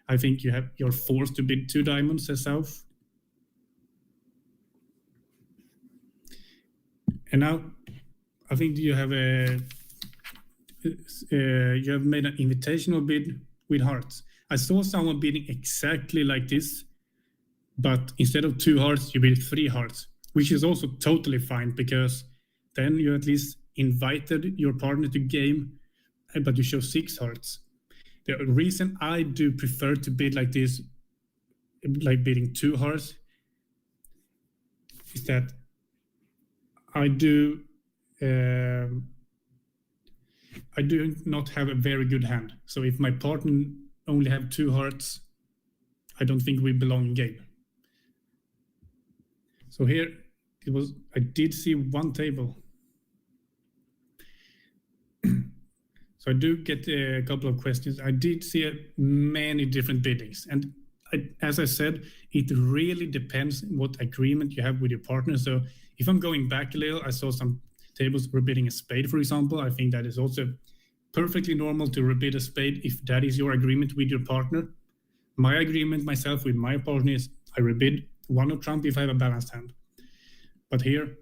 I think you're forced to bid 2 diamonds as south. And now, I think you have made an invitational bid with hearts. I saw someone bidding exactly like this, but instead of 2 hearts, you bid 3 hearts, which is also totally fine, because then you at least invited your partner to game, but you show 6 hearts. The reason I do prefer to bid like this, like bidding 2 hearts, is that I do not have a very good hand. So if my partner only have 2 hearts, I don't think we belong in game. So here I did see 1 table. So I do get a couple of questions. I did see many different biddings. And as I said, it really depends what agreement you have with your partner. So if I'm going back a little, I saw some tables rebidding a spade, for example. I think that is also perfectly normal to rebid a spade if that is your agreement with your partner. My agreement myself with my partner is I rebid 1 of trump if I have a balanced hand. But here,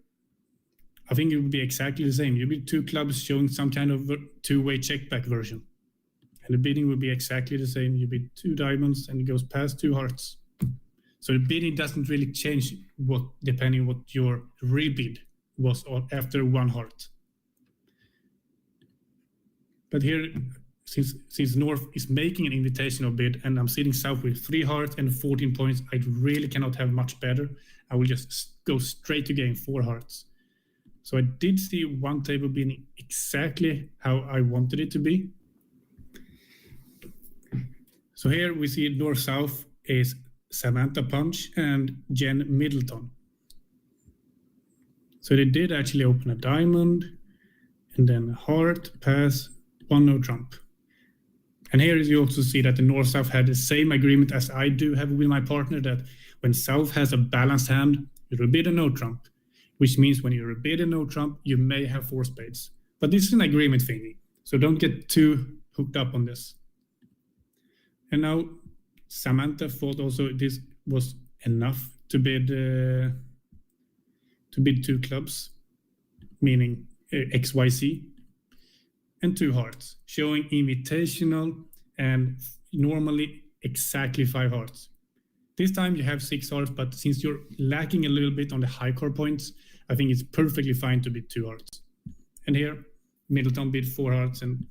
I think it would be exactly the same. You bid 2 clubs showing some kind of 2-way check back version. And the bidding would be exactly the same. You bid 2 diamonds and it goes past 2 hearts. So the bidding doesn't really change depending what your rebid was after 1 heart. But here, since North is making an invitational bid and I'm sitting south with 3 hearts and 14 points, I really cannot have much better. I will just go straight to game 4 hearts. So I did see 1 table being exactly how I wanted it to be. So here we see north-south is Samantha Punch and Jen Middleton. So they did actually open a diamond and then a heart, pass, 1 no trump. And here you also see that the north-south had the same agreement as I do have with my partner, that when south has a balanced hand, you rebid a no trump, which means when you rebid a no trump, you may have 4 spades. But this is an agreement thingy, so don't get too hooked up on this. And now Samantha thought also this was enough to bid 2 clubs, meaning XYC, and 2 hearts, showing invitational and normally exactly 5 hearts. This time you have 6 hearts, but since you're lacking a little bit on the high card points, I think it's perfectly fine to bid 2 hearts. And here, Middleton bid 4 hearts and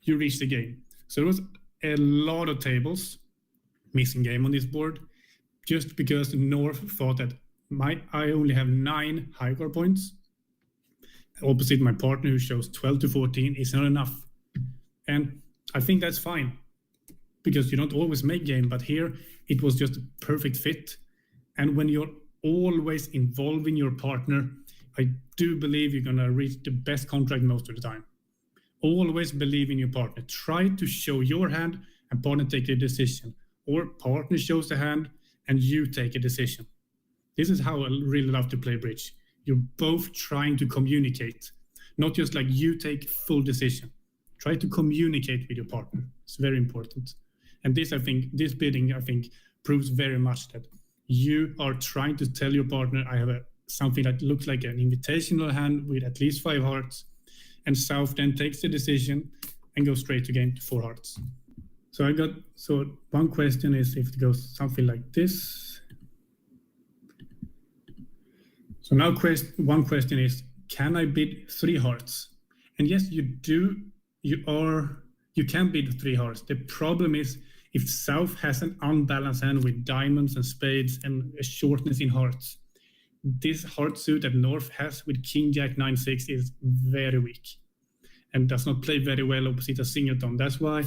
you reach the game. So there was a lot of tables missing game on this board just because North thought that I only have 9 high card points. Opposite my partner who shows 12 to 14 is not enough. And I think that's fine because you don't always make game, but here it was just a perfect fit. And when you're always involving your partner, I do believe you're going to reach the best contract most of the time. Always believe in your partner. Try to show your hand and partner take a decision. Or partner shows the hand and you take a decision. This is how I really love to play bridge. You're both trying to communicate, not just like you take full decision. Try to communicate with your partner. It's very important. And this bidding, I think, proves very much that you are trying to tell your partner, I have something that looks like an invitational hand with at least 5 hearts. And South then takes the decision and goes straight to game to 4 hearts. So one question is if it goes something like this. So now one question is, can I bid 3 hearts? And yes, you do. You can bid 3 hearts. The problem is if South has an unbalanced hand with diamonds and spades and a shortness in hearts, this heart suit that North has with King Jack 9-6 is very weak and does not play very well opposite a singleton. That's why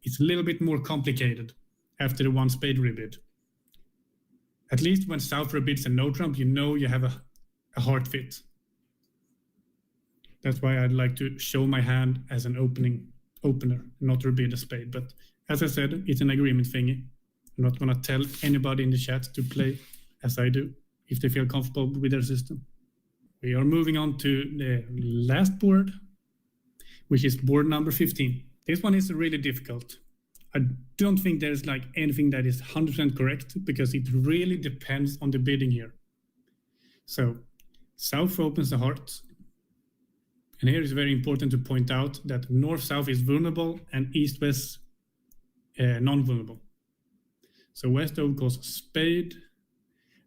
it's a little bit more complicated after the 1 spade rebid. At least when South rebids a no trump, you know you have a heart fit. That's why I'd like to show my hand as an opener, not rebid a spade. But as I said, it's an agreement thingy. I'm not going to tell anybody in the chat to play as I do if they feel comfortable with their system. We are moving on to the last board, which is board number 15. This one is really difficult. I don't think there's like anything that is 100% correct because it really depends on the bidding here. So South opens the heart. And here it's very important to point out that North-South is vulnerable and East-West non-vulnerable. So West goes spade.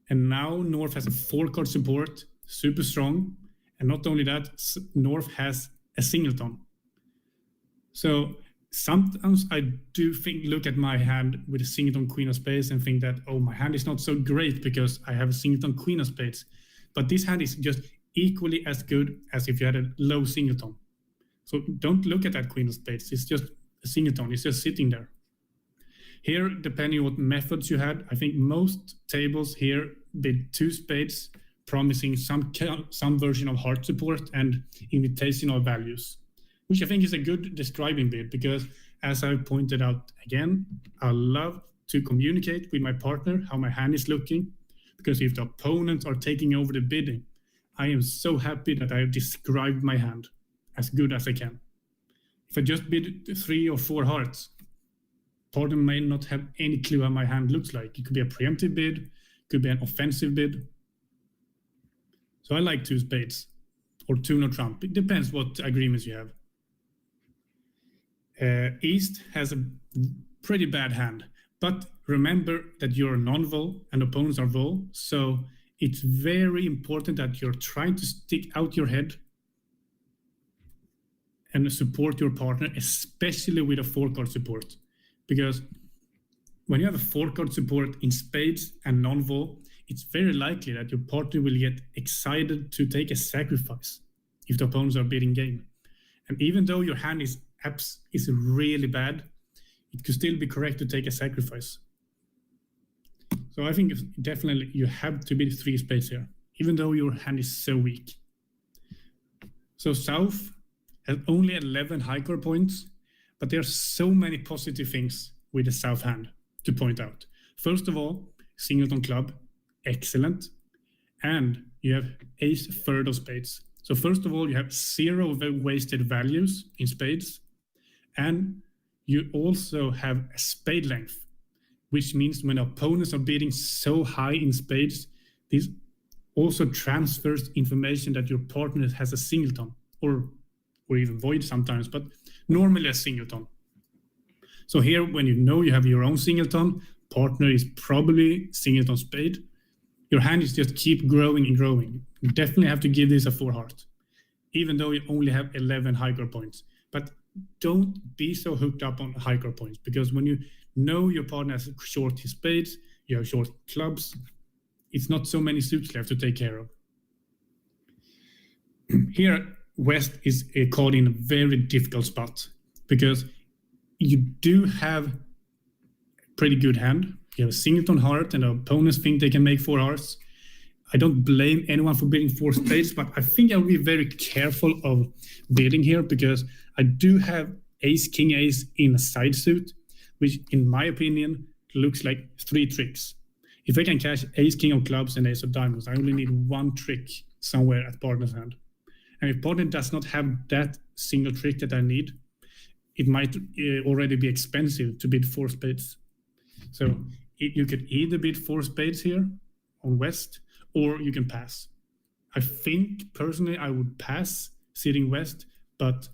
And now North has a 4-card support, super strong. And not only that, North has a singleton. So sometimes I do look at my hand with a singleton queen of spades and think that, oh, my hand is not so great because I have a singleton queen of spades. But this hand is just equally as good as if you had a low singleton. So don't look at that queen of spades. It's just a singleton. It's just sitting there. Here, depending on what methods you had, I think most tables here bid 2 spades, promising some version of heart support and invitational values, which I think is a good describing bid because, as I pointed out again, I love to communicate with my partner how my hand is looking, because if the opponents are taking over the bidding, I am so happy that I have described my hand as good as I can. If I just bid 3 or 4 hearts, partner may not have any clue how my hand looks like. It could be a preemptive bid, could be an offensive bid. So I like 2 spades or 2 no trump. It depends what agreements you have. East has a pretty bad hand, but remember that you're non-vol and opponents are vol, so it's very important that you're trying to stick out your head and support your partner, especially with a 4-card support. Because when you have a 4-card support in spades and non-vol, it's very likely that your partner will get excited to take a sacrifice if the opponents are bidding game. And even though your hand is really bad, it could still be correct to take a sacrifice. So I think definitely you have to bid 3 spades here, even though your hand is so weak. So South has only 11 high card points, but there are so many positive things with the South hand to point out. First of all, singleton club, excellent. And you have ace third of spades. So first of all, you have 0 wasted values in spades. And you also have a spade length, which means when opponents are bidding so high in spades, this also transfers information that your partner has a singleton or even void sometimes, but normally a singleton. So here, when you know you have your own singleton, partner is probably singleton spade, your hand is just keep growing and growing. You definitely have to give this a 4 heart. even though you only have 11 high-card points. But don't be so hooked up on high-card points, because when you know your partner has short spades, you have short clubs, it's not so many suits left to take care of. Here, West is caught in a very difficult spot, because you do have a pretty good hand. You have a singleton heart, and the opponents think they can make 4 hearts. I don't blame anyone for bidding 4 spades, but I think I'll be very careful of bidding here, because I do have ace, king, ace in a side suit, which in my opinion looks like 3 tricks. If I can cash ace, king of clubs and ace of diamonds, I only need 1 trick somewhere at partner's hand. And if partner does not have that single trick that I need, it might already be expensive to bid 4 spades. So you could either bid 4 spades here on West, or you can pass. I think personally I would pass sitting West, but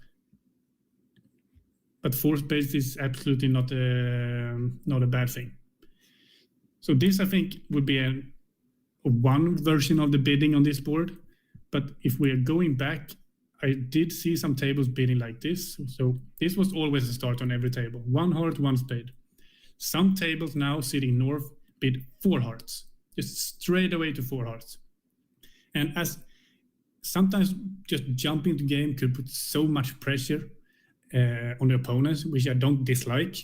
4 spades is absolutely not a bad thing. So this, I think, would be one version of the bidding on this board. But if we are going back, I did see some tables bidding like this. So this was always a start on every table. 1 heart, 1 spade. Some tables now sitting north bid 4 hearts, just straight away to 4 hearts. And as sometimes just jumping the game could put so much pressure on the opponents, which I don't dislike.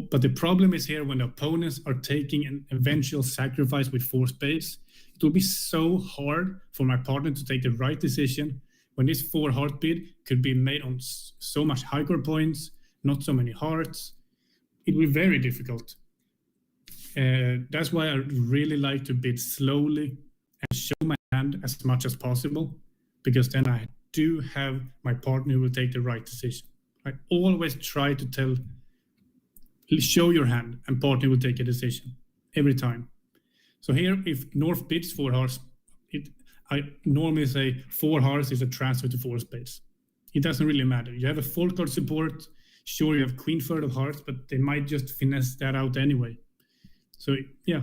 But the problem is here when the opponents are taking an eventual sacrifice with 4 spades, it will be so hard for my partner to take the right decision when this 4 heart bid could be made on so much high-card points, not so many hearts. It will be very difficult. That's why I really like to bid slowly and show my hand as much as possible, because then I do have my partner who will take the right decision. I always try to show your hand and partner will take a decision every time. So here, if North bids 4 hearts, I normally say 4 hearts is a transfer to 4 spades. It doesn't really matter. You have a full card support. Sure, you have queen third of hearts, but they might just finesse that out anyway. So yeah,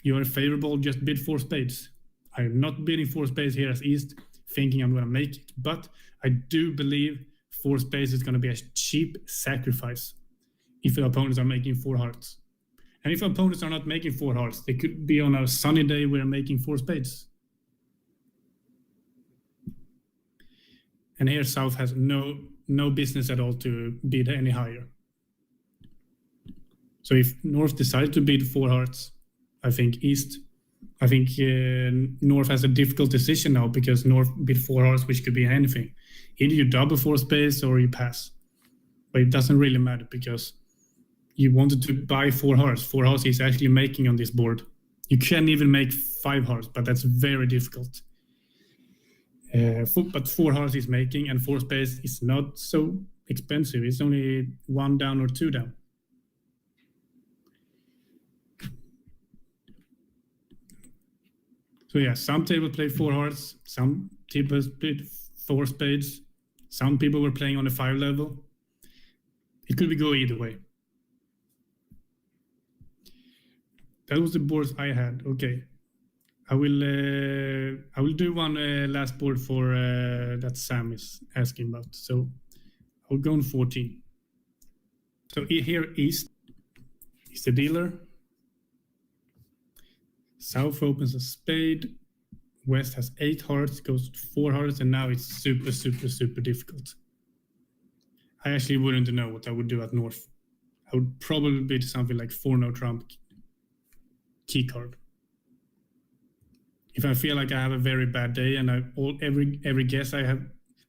you are favorable, just bid 4 spades. I'm not bidding 4 spades here as East, thinking I'm going to make it, but I do believe 4 spades is going to be a cheap sacrifice if the opponents are making 4 hearts. And if opponents are not making 4 hearts, they could be on a sunny day where making 4 spades. And here South has no business at all to bid any higher. So if North decides to bid 4 hearts, I think North has a difficult decision now, because North bid 4 hearts, which could be anything. Either you double 4 spades or you pass. But it doesn't really matter, because you wanted to buy 4 hearts. 4 hearts is actually making on this board. You can even make 5 hearts, but that's very difficult. But 4 hearts is making, and 4 spades is not so expensive. It's only 1 down or 2 down. So yeah, some tables play 4 hearts, some tables played 4 spades, some people were playing on the 5 level. It could go either way. That was the boards I had. Okay, I will do one last board for that Sam is asking about. So I'll go on 14. So here East is the dealer. South opens a spade. West has 8 hearts, goes to 4 hearts, and now it's super, super, super difficult. I actually wouldn't know what I would do at North. I would probably bid something like 4 no trump key card. If I feel like I have a very bad day and every guess I have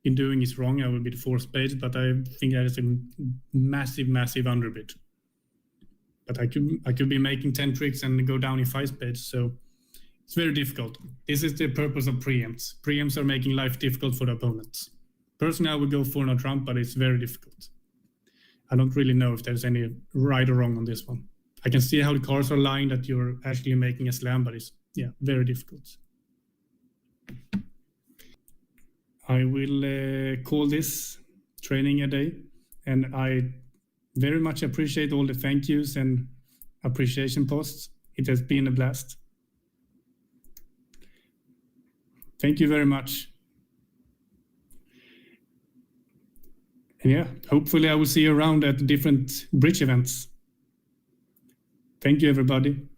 been doing is wrong, I will bid 4 spades, but I think that is a massive, massive underbid. But I could be making 10 tricks and go down in 5 spades, so it's very difficult. This is the purpose of preempts. Preempts are making life difficult for the opponents. Personally, I would go 4 no trump, but it's very difficult. I don't really know if there's any right or wrong on this one. I can see how the cards are lying that you're actually making a slam, but it's very difficult. I will call this training a day, and I very much appreciate all the thank yous and appreciation posts. It has been a blast. Thank you very much. And yeah, hopefully I will see you around at different bridge events. Thank you, everybody.